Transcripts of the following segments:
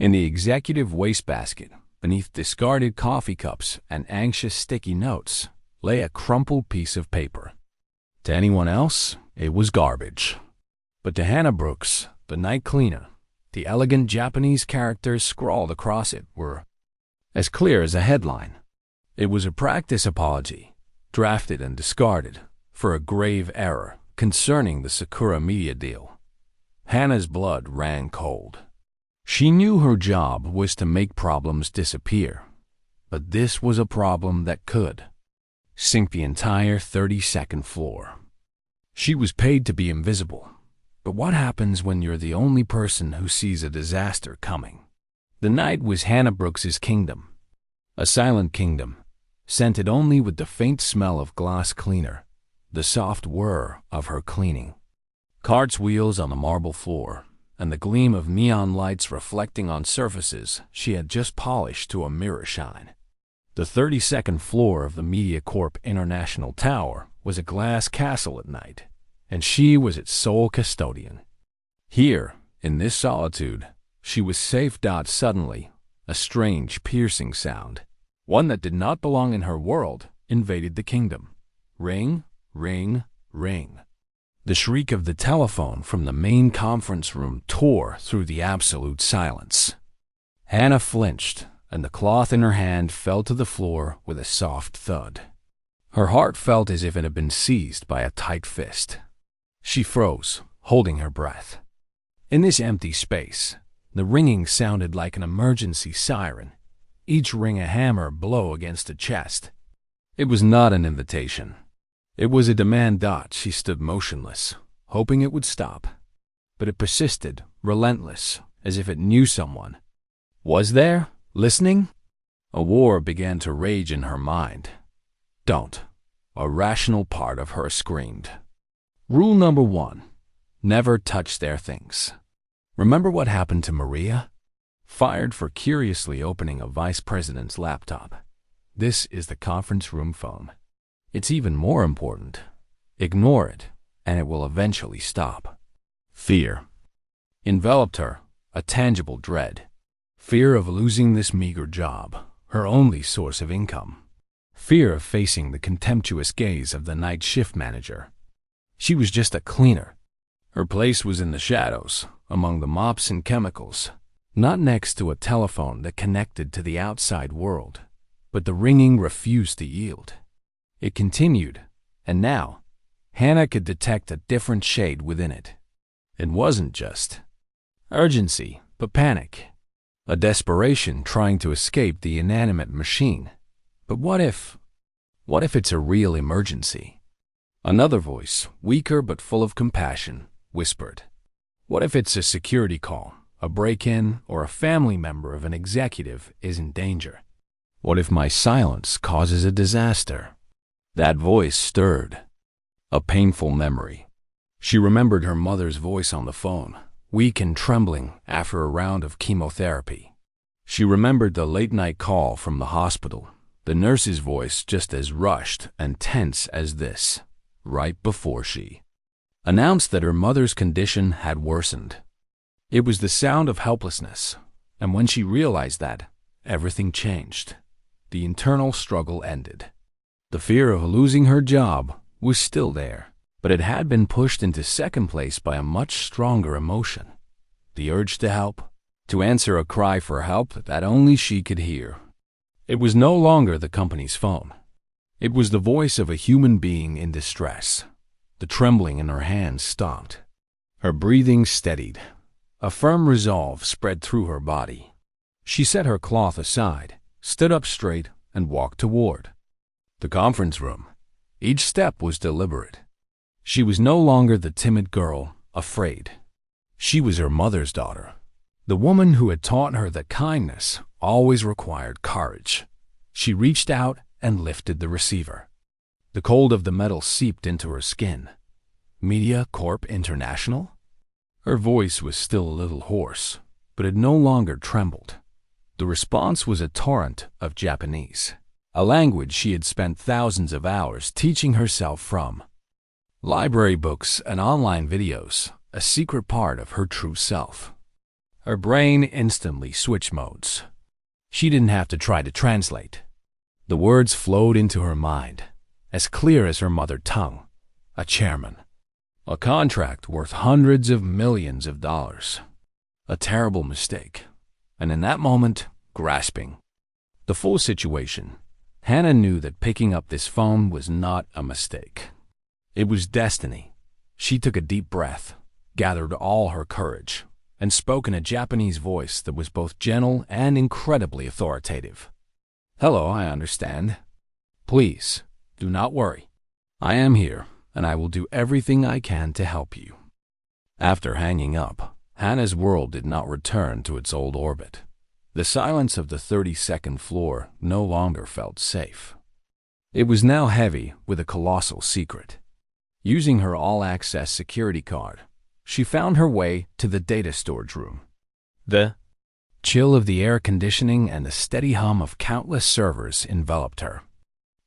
In the executive wastebasket, beneath discarded coffee cups and anxious sticky notes, lay a crumpled piece of paper. To anyone else, it was garbage. But to Hannah Brooks, the night cleaner, the elegant Japanese characters scrawled across it were as clear as a headline. It was a practice apology, drafted and discarded, for a grave error concerning the Sakura Media deal. Hannah's blood ran cold. She knew her job was to make problems disappear, but this was a problem that could sink the entire 32nd floor. She was paid to be invisible, but what happens when you're the only person who sees a disaster coming? The night was Hannah Brooks's kingdom, a silent kingdom, scented only with the faint smell of glass cleaner, the soft whir of her cleaning, cart's wheels on the marble floor, and the gleam of neon lights reflecting on surfaces she had just polished to a mirror shine. The 32nd floor of the MediaCorp International Tower was a glass castle at night, and she was its sole custodian. Here, in this solitude, she was safe. Suddenly, a strange, piercing sound, one that did not belong in her world, invaded the kingdom. Ring, ring, ring. The shriek of the telephone from the main conference room tore through the absolute silence. Hannah flinched, and the cloth in her hand fell to the floor with a soft thud. Her heart felt as if it had been seized by a tight fist. She froze, holding her breath. In this empty space, the ringing sounded like an emergency siren, each ring a hammer blow against a chest. It was not an invitation. It was a demand. She stood motionless, hoping it would stop. But it persisted, relentless, as if it knew someone was there, listening. A war began to rage in her mind. Don't. A rational part of her screamed. Rule number 1. Never touch their things. Remember what happened to Maria? Fired for curiously opening a vice president's laptop. This is the conference room phone. It's even more important. Ignore it, and it will eventually stop. Fear enveloped her, a tangible dread. Fear of losing this meager job, her only source of income. Fear of facing the contemptuous gaze of the night shift manager. She was just a cleaner. Her place was in the shadows, among the mops and chemicals, not next to a telephone that connected to the outside world. But the ringing refused to yield. It continued, and now, Hannah could detect a different shade within it. It wasn't just urgency, but panic. A desperation trying to escape the inanimate machine. But what if it's a real emergency? Another voice, weaker but full of compassion, whispered. What if it's a security call, a break-in, or a family member of an executive is in danger? What if my silence causes a disaster? That voice stirred. A painful memory. She remembered her mother's voice on the phone, weak and trembling after a round of chemotherapy. She remembered the late-night call from the hospital, the nurse's voice just as rushed and tense as this, right before she announced that her mother's condition had worsened. It was the sound of helplessness, and when she realized that, everything changed. The internal struggle ended. The fear of losing her job was still there, but it had been pushed into second place by a much stronger emotion. The urge to help, to answer a cry for help that only she could hear. It was no longer the company's phone. It was the voice of a human being in distress. The trembling in her hands stopped. Her breathing steadied. A firm resolve spread through her body. She set her cloth aside, stood up straight, and walked toward the conference room. Each step was deliberate. She was no longer the timid girl, afraid. She was her mother's daughter, the woman who had taught her that kindness always required courage. She reached out and lifted the receiver. The cold of the metal seeped into her skin. MediaCorp International? Her voice was still a little hoarse, but it no longer trembled. The response was a torrent of Japanese, a language she had spent thousands of hours teaching herself from library books and online videos, a secret part of her true self. Her brain instantly switched modes. She didn't have to try to translate. The words flowed into her mind, as clear as her mother tongue. A chairman. A contract worth hundreds of millions of dollars. A terrible mistake. And in that moment, grasping the full situation, Hannah knew that picking up this phone was not a mistake. It was destiny. She took a deep breath, gathered all her courage, and spoke in a Japanese voice that was both gentle and incredibly authoritative. "Hello, I understand. Please, do not worry. I am here, and I will do everything I can to help you." After hanging up, Hannah's world did not return to its old orbit. The silence of the 32nd floor no longer felt safe. It was now heavy with a colossal secret. Using her all-access security card, she found her way to the data storage room. The chill of the air conditioning and the steady hum of countless servers enveloped her.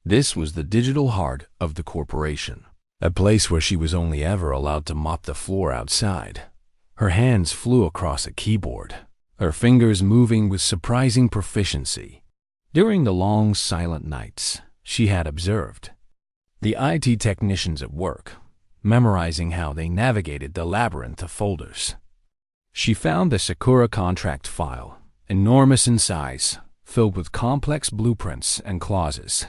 This was the digital heart of the corporation, a place where she was only ever allowed to mop the floor outside. Her hands flew across a keyboard, her fingers moving with surprising proficiency. During the long, silent nights, she had observed the IT technicians at work, memorizing how they navigated the labyrinth of folders. She found the Sakura contract file, enormous in size, filled with complex blueprints and clauses.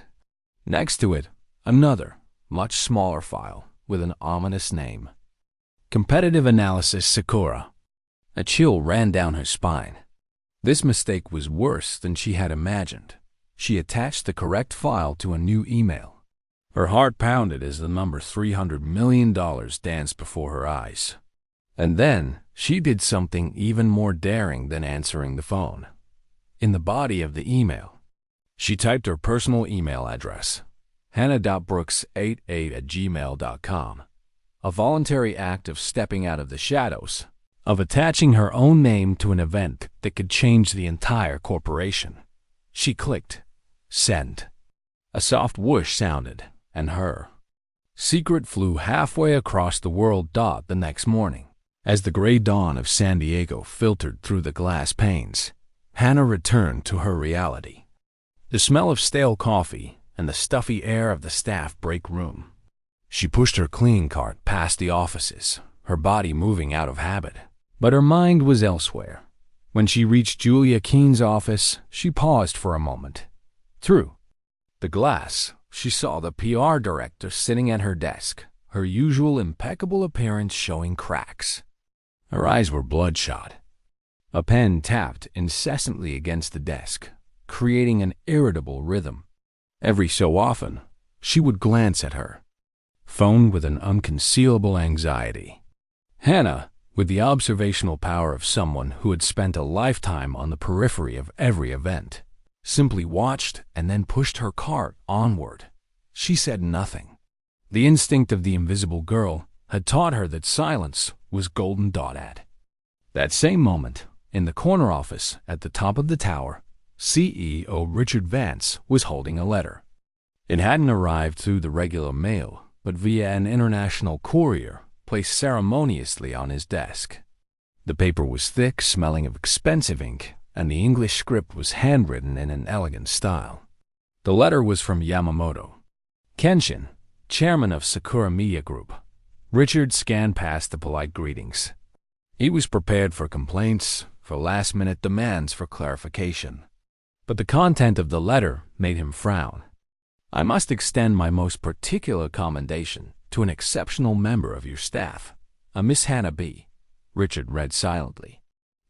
Next to it, another, much smaller file with an ominous name. Competitive Analysis Sakura. A chill ran down her spine. This mistake was worse than she had imagined. She attached the correct file to a new email. Her heart pounded as the number $300 million danced before her eyes. And then she did something even more daring than answering the phone. In the body of the email, she typed her personal email address, hannah.brooks88@gmail.com, a voluntary act of stepping out of the shadows, of attaching her own name to an event that could change the entire corporation. She clicked send. A soft whoosh sounded, and her secret flew halfway across the world. The next morning, as the gray dawn of San Diego filtered through the glass panes, Hannah returned to her reality. The smell of stale coffee and the stuffy air of the staff break room. She pushed her cleaning cart past the offices, her body moving out of habit. But her mind was elsewhere. When she reached Julia Keene's office, she paused for a moment. Through the glass, she saw the PR director sitting at her desk, her usual impeccable appearance showing cracks. Her eyes were bloodshot. A pen tapped incessantly against the desk, creating an irritable rhythm. Every so often, she would glance at her phone with an unconcealable anxiety. Hannah, with the observational power of someone who had spent a lifetime on the periphery of every event, simply watched and then pushed her cart onward. She said nothing. The instinct of the invisible girl had taught her that silence was golden. At that same moment, in the corner office at the top of the tower, CEO Richard Vance was holding a letter. It hadn't arrived through the regular mail, but via an international courier placed ceremoniously on his desk. The paper was thick, smelling of expensive ink, and the English script was handwritten in an elegant style. The letter was from Yamamoto Kenshin, chairman of Sakura Media Group. Richard scanned past the polite greetings. He was prepared for complaints, for last-minute demands for clarification. But the content of the letter made him frown. "I must extend my most particular commendation to an exceptional member of your staff, a Miss Hannah B." Richard read silently.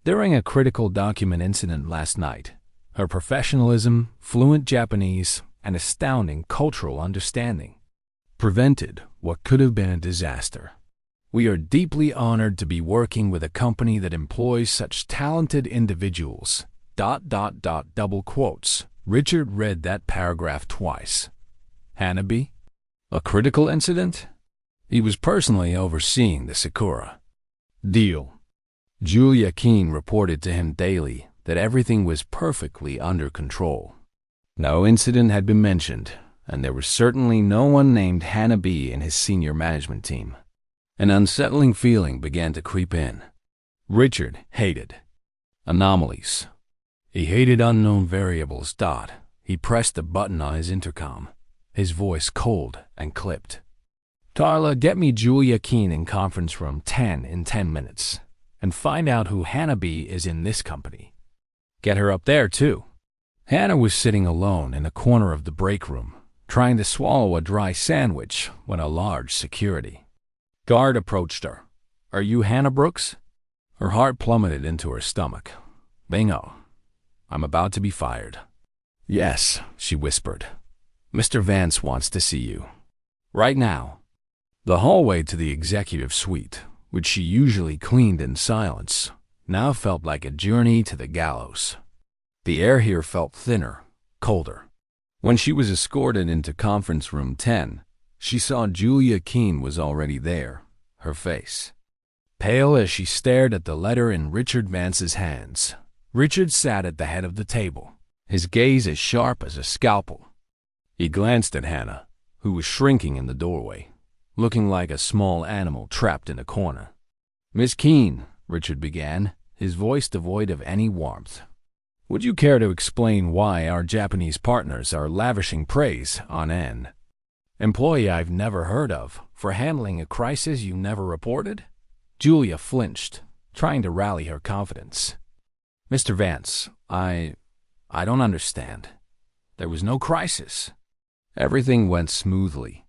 "During a critical document incident last night, her professionalism, fluent Japanese, and astounding cultural understanding prevented what could have been a disaster. We are deeply honored to be working with a company that employs such talented individuals. ... double quotes. Richard read that paragraph twice. Hannah B? A critical incident? He was personally overseeing the Sakura deal. Julia Keene reported to him daily that everything was perfectly under control. No incident had been mentioned, and there was certainly no one named Hannah B in his senior management team. An unsettling feeling began to creep in. Richard hated Anomalies. He hated unknown variables. He pressed the button on his intercom, his voice cold and clipped. Darla, get me Julia Keene in conference room 10 in 10 minutes, and find out who Hannah B. is in this company. Get her up there, too. Hannah was sitting alone in a corner of the break room, trying to swallow a dry sandwich when a large security guard approached her. Are you Hannah Brooks? Her heart plummeted into her stomach. Bingo. I'm about to be fired. Yes, she whispered. Mr. Vance wants to see you. Right now. The hallway to the executive suite, which she usually cleaned in silence, now felt like a journey to the gallows. The air here felt thinner, colder. When she was escorted into conference room 10, she saw Julia Keene was already there, her face pale as she stared at the letter in Richard Vance's hands. Richard sat at the head of the table, his gaze as sharp as a scalpel. He glanced at Hannah, who was shrinking in the doorway, looking like a small animal trapped in a corner. Miss Keene, Richard began, his voice devoid of any warmth. Would you care to explain why our Japanese partners are lavishing praise on an employee I've never heard of for handling a crisis you never reported? Julia flinched, trying to rally her confidence. Mr. Vance, I don't understand. There was no crisis. Everything went smoothly.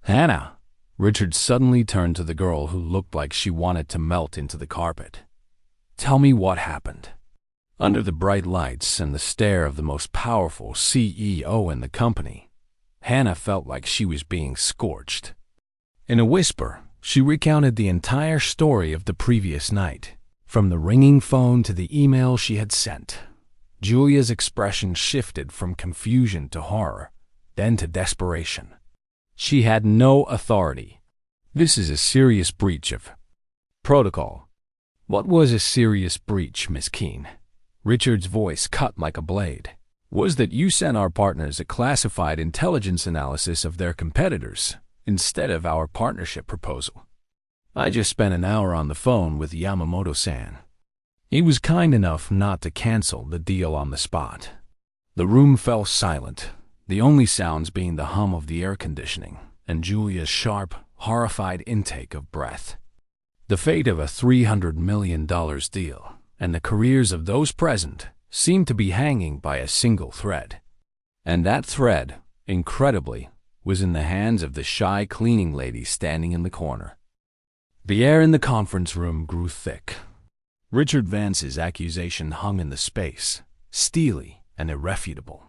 Hannah, Richard suddenly turned to the girl who looked like she wanted to melt into the carpet. Tell me what happened. Under the bright lights and the stare of the most powerful CEO in the company, Hannah felt like she was being scorched. In a whisper, she recounted the entire story of the previous night, from the ringing phone to the email she had sent. Julia's expression shifted from confusion to horror, then to desperation. She had no authority. This is a serious breach of protocol. What was a serious breach, Miss Keene? Richard's voice cut like a blade. Was that you sent our partners a classified intelligence analysis of their competitors instead of our partnership proposal. I just spent an hour on the phone with Yamamoto-san. He was kind enough not to cancel the deal on the spot. The room fell silent, the only sounds being the hum of the air conditioning and Julia's sharp, horrified intake of breath. The fate of a $300 million deal and the careers of those present seemed to be hanging by a single thread. And that thread, incredibly, was in the hands of the shy cleaning lady standing in the corner. The air in the conference room grew thick. Richard Vance's accusation hung in the space, steely and irrefutable.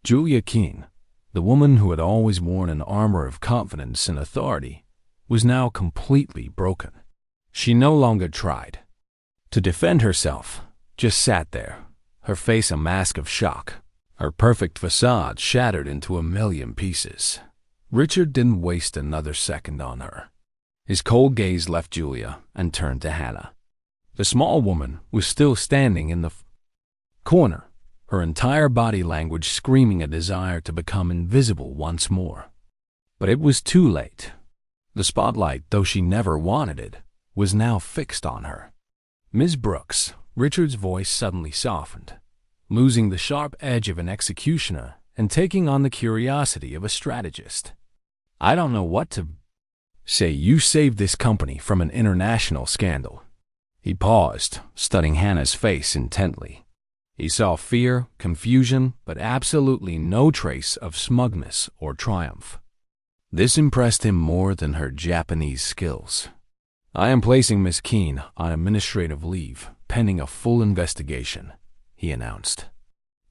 Julia Keene, the woman who had always worn an armor of confidence and authority, was now completely broken. She no longer tried to defend herself, just sat there, her face a mask of shock, her perfect facade shattered into a million pieces. Richard didn't waste another second on her. His cold gaze left Julia and turned to Hannah. The small woman was still standing in the corner, her entire body language screaming a desire to become invisible once more. But it was too late. The spotlight, though she never wanted it, was now fixed on her. Ms. Brooks, Richard's voice suddenly softened, losing the sharp edge of an executioner and taking on the curiosity of a strategist. I don't know what to say. You saved this company from an international scandal. He paused, studying Hannah's face intently. He saw fear, confusion, but absolutely no trace of smugness or triumph. This impressed him more than her Japanese skills. I am placing Miss Keene on administrative leave, pending a full investigation, he announced.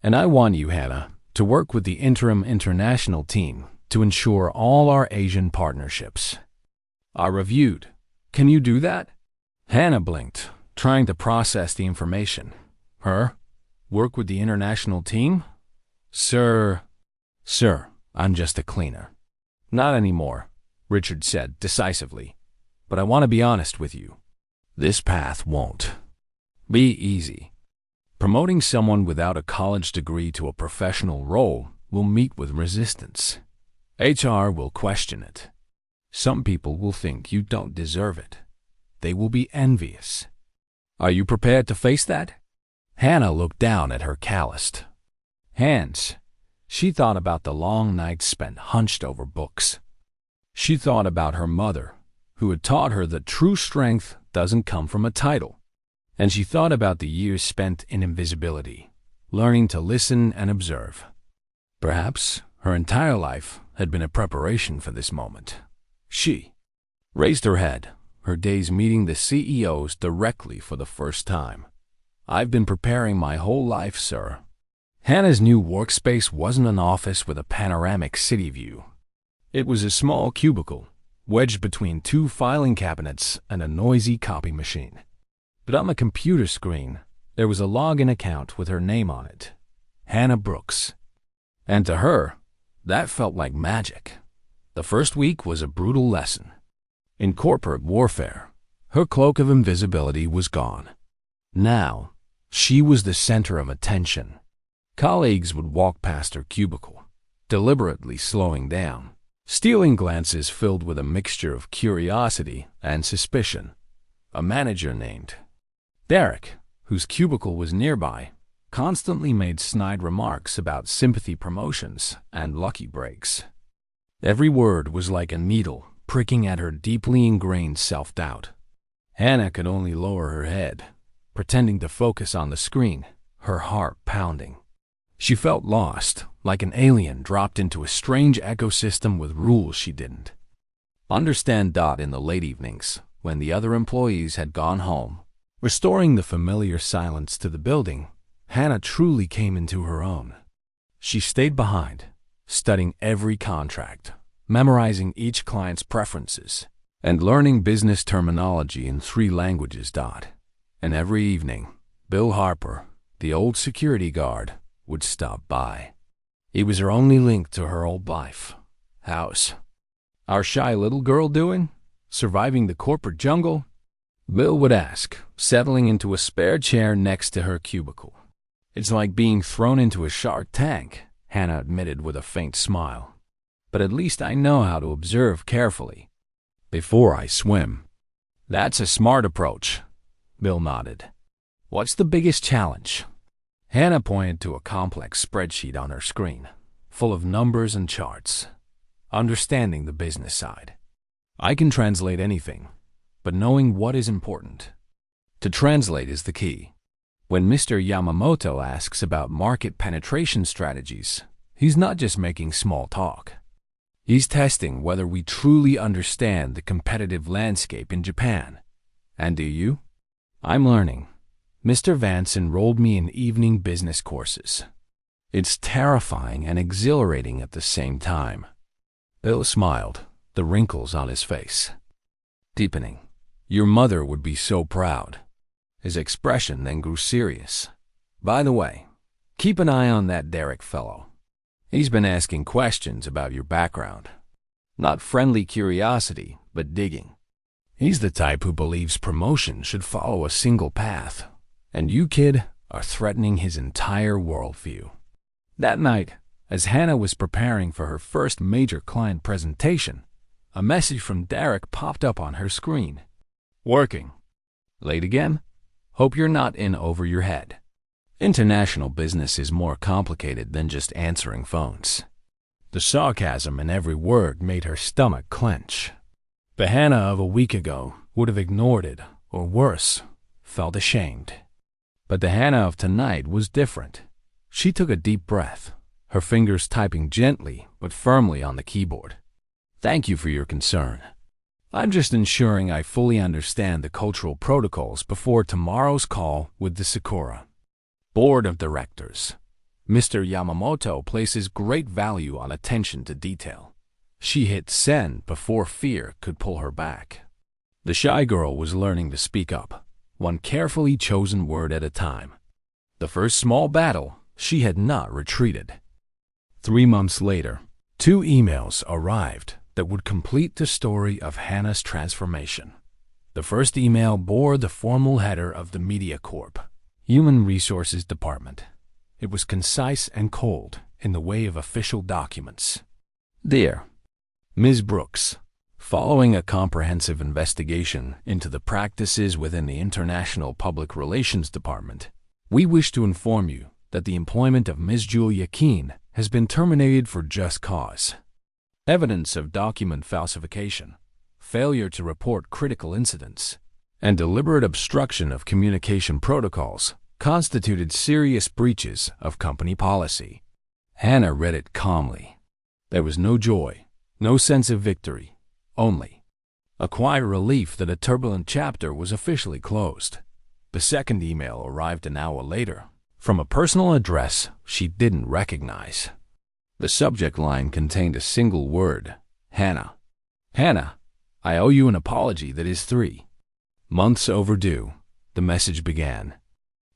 And I want you, Hannah, to work with the interim international team to ensure all our Asian partnerships are reviewed. Can you do that? Hannah blinked, trying to process the information. Her? Work with the international team? Sir, I'm just a cleaner. Not anymore, Richard said decisively. But I want to be honest with you. This path won't be easy. Promoting someone without a college degree to a professional role will meet with resistance. HR will question it. Some people will think you don't deserve it. They will be envious. Are you prepared to face that? Hannah looked down at her calloused hands. She thought about the long nights spent hunched over books. She thought about her mother, who had taught her that true strength doesn't come from a title. And she thought about the years spent in invisibility, learning to listen and observe. Perhaps her entire life had been a preparation for this moment. She raised her head, her days meeting the CEOs directly for the first time. "I've been preparing my whole life, sir." Hannah's new workspace wasn't an office with a panoramic city view. It was a small cubicle, wedged between two filing cabinets and a noisy copy machine. But on the computer screen, there was a login account with her name on it, Hannah Brooks. And to her, that felt like magic. The first week was a brutal lesson. In corporate warfare, her cloak of invisibility was gone. Now, she was the center of attention. Colleagues would walk past her cubicle, deliberately slowing down, stealing glances filled with a mixture of curiosity and suspicion. A manager named Derek, whose cubicle was nearby, constantly made snide remarks about sympathy promotions and lucky breaks. Every word was like a needle pricking at her deeply ingrained self-doubt. Hannah could only lower her head, pretending to focus on the screen, her heart pounding. She felt lost, like an alien dropped into a strange ecosystem with rules she didn't understand. In the late evenings, when the other employees had gone home, restoring the familiar silence to the building, Hannah truly came into her own. She stayed behind, studying every contract, memorizing each client's preferences, and learning business terminology in 3 languages. And every evening, Bill Harper, the old security guard, would stop by. He was her only link to her old life. "How's our shy little girl doing? Surviving the corporate jungle?" Bill would ask, settling into a spare chair next to her cubicle. "It's like being thrown into a shark tank," Hannah admitted with a faint smile. "But at least I know how to observe carefully before I swim." "That's a smart approach," Bill nodded. "What's the biggest challenge?" Hannah pointed to a complex spreadsheet on her screen, full of numbers and charts. "Understanding the business side. I can translate anything, but knowing what is important to translate is the key. When Mr. Yamamoto asks about market penetration strategies, he's not just making small talk. He's testing whether we truly understand the competitive landscape in Japan. And do you? I'm learning. Mr. Vance enrolled me in evening business courses. It's terrifying and exhilarating at the same time." Bill smiled, the wrinkles on his face deepening. "Your mother would be so proud." His expression then grew serious. "By the way, keep an eye on that Derek fellow. He's been asking questions about your background. Not friendly curiosity, but digging. He's the type who believes promotion should follow a single path, and you, kid, are threatening his entire worldview." That night, as Hannah was preparing for her first major client presentation, a message from Derek popped up on her screen. "Working. Late again? Hope you're not in over your head." International business is more complicated than just answering phones. The sarcasm in every word made her stomach clench. The Hannah of a week ago would have ignored it, or worse, felt ashamed. But the Hannah of tonight was different. She took a deep breath, her fingers typing gently but firmly on the keyboard. "Thank you for your concern. I'm just ensuring I fully understand the cultural protocols before tomorrow's call with the Sakura Board of Directors. Mr. Yamamoto places great value on attention to detail." She hit send before fear could pull her back. The shy girl was learning to speak up, one carefully chosen word at a time. The first small battle, she had not retreated. 3 months later, 2 emails arrived that would complete the story of Hannah's transformation. The first email bore the formal header of the Media Corp. Human Resources Department. It was concise and cold in the way of official documents. "Dear Ms. Brooks, following a comprehensive investigation into the practices within the International Public Relations Department, We wish to inform you that the employment of Ms. Julia Keene has been terminated for just cause. Evidence of document falsification, failure to report critical incidents, and deliberate obstruction of communication protocols constituted serious breaches of company policy. Hannah read it calmly. There was no joy, no sense of victory, only a quiet relief that a turbulent chapter was officially closed. The second email arrived an hour later, from a personal address she didn't recognize. The subject line contained a single word, Hannah. Hannah, I owe you an apology that is 3 months overdue, the message began.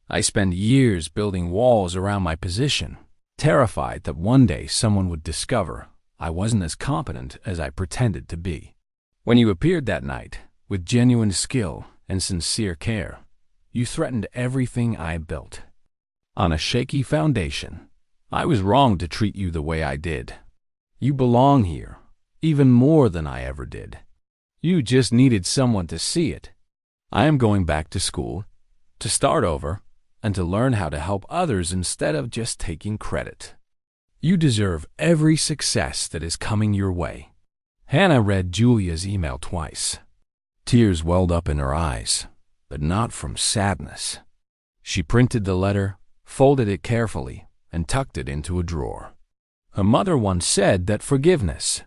I spent years building walls around my position, terrified that one day someone would discover I wasn't as competent as I pretended to be. When you appeared that night, with genuine skill and sincere care, you threatened everything I built. On a shaky foundation, I was wrong to treat you the way I did. You belong here, even more than I ever did. You just needed someone to see it. I am going back to school, to start over, and to learn how to help others instead of just taking credit. You deserve every success that is coming your way. Hannah read Julia's email twice. Tears welled up in her eyes, but not from sadness. She printed the letter, folded it carefully, and tucked it into a drawer. Her mother once said that forgiveness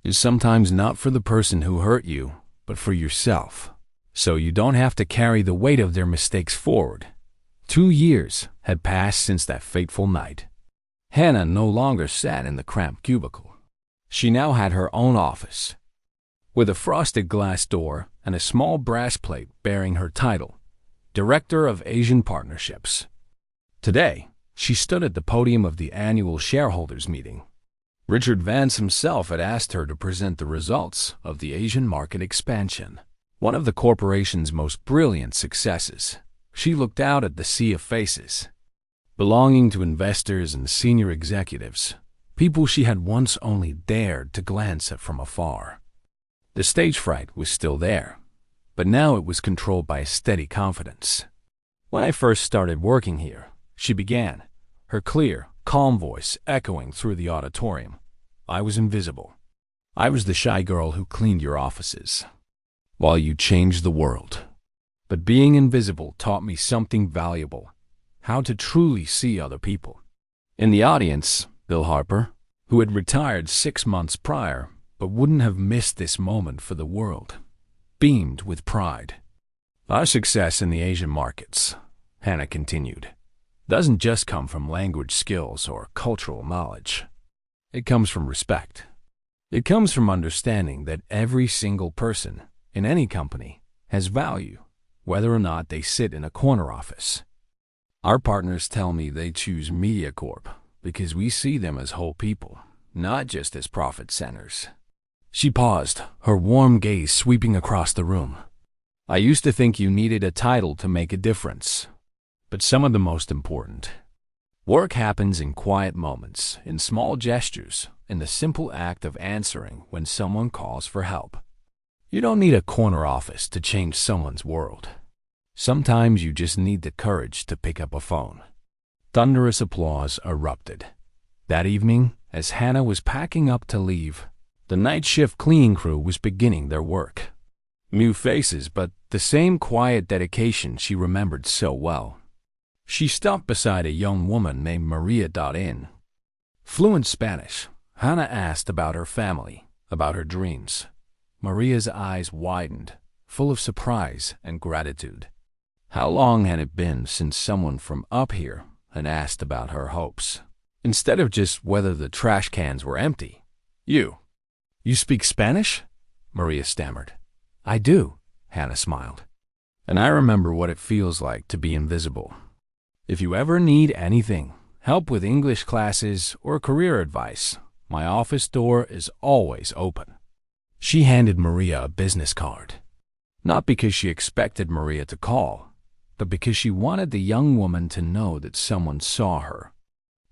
is sometimes not for the person who hurt you, but for yourself, so you don't have to carry the weight of their mistakes forward. 2 years had passed since that fateful night. Hannah no longer sat in the cramped cubicle. She now had her own office, with a frosted glass door and a small brass plate bearing her title, Director of Asian Partnerships. Today, she stood at the podium of the annual shareholders meeting. Richard Vance himself had asked her to present the results of the Asian market expansion, one of the corporation's most brilliant successes. She looked out at the sea of faces, belonging to investors and senior executives, people she had once only dared to glance at from afar. The stage fright was still there, but now it was controlled by a steady confidence. When I first started working here, she began, her clear, calm voice echoing through the auditorium, I was invisible. I was the shy girl who cleaned your offices, while you changed the world. But being invisible taught me something valuable, how to truly see other people. In the audience, Bill Harper, who had retired 6 months prior, but wouldn't have missed this moment for the world, beamed with pride. Our success in the Asian markets, Hannah continued, doesn't just come from language skills or cultural knowledge. It comes from respect. It comes from understanding that every single person in any company has value, whether or not they sit in a corner office. Our partners tell me they choose MediaCorp because we see them as whole people, not just as profit centers. She paused, her warm gaze sweeping across the room. I used to think you needed a title to make a difference, but some of the most important. Work happens in quiet moments, in small gestures, in the simple act of answering when someone calls for help. You don't need a corner office to change someone's world. Sometimes you just need the courage to pick up a phone. Thunderous applause erupted. That evening, as Hannah was packing up to leave, the night shift cleaning crew was beginning their work. New faces, but the same quiet dedication she remembered so well. She stopped beside a young woman named Maria. Fluent Spanish, Hannah asked about her family, about her dreams. Maria's eyes widened, full of surprise and gratitude. How long had it been since someone from up here had asked about her hopes, instead of just whether the trash cans were empty? You speak Spanish? Maria stammered. I do, Hannah smiled. And I remember what it feels like to be invisible. If you ever need anything, help with English classes or career advice, my office door is always open. She handed Maria a business card, not because she expected Maria to call, but because she wanted the young woman to know that someone saw her.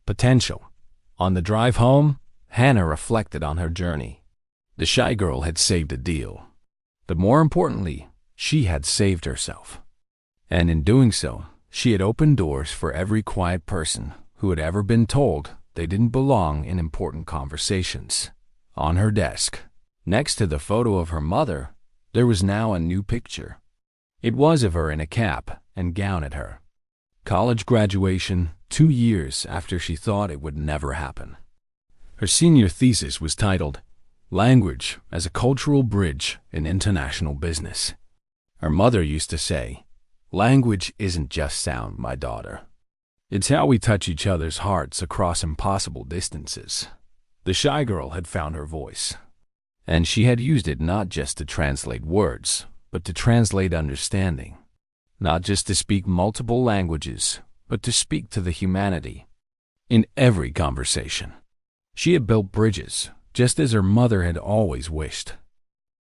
Potential. On the drive home, Hannah reflected on her journey. The shy girl had saved a deal, but more importantly, she had saved herself. And in doing so, She had opened doors for every quiet person who had ever been told they didn't belong in important conversations. On her desk, next to the photo of her mother, there was now a new picture. It was of her in a cap and gown at her college graduation, 2 years after she thought it would never happen. Her senior thesis was titled, "Language as a Cultural Bridge in International Business." Her mother used to say, "Language isn't just sound, my daughter. It's how we touch each other's hearts across impossible distances." The shy girl had found her voice, and she had used it not just to translate words, but to translate understanding. Not just to speak multiple languages, but to speak to the humanity. In every conversation, she had built bridges, just as her mother had always wished.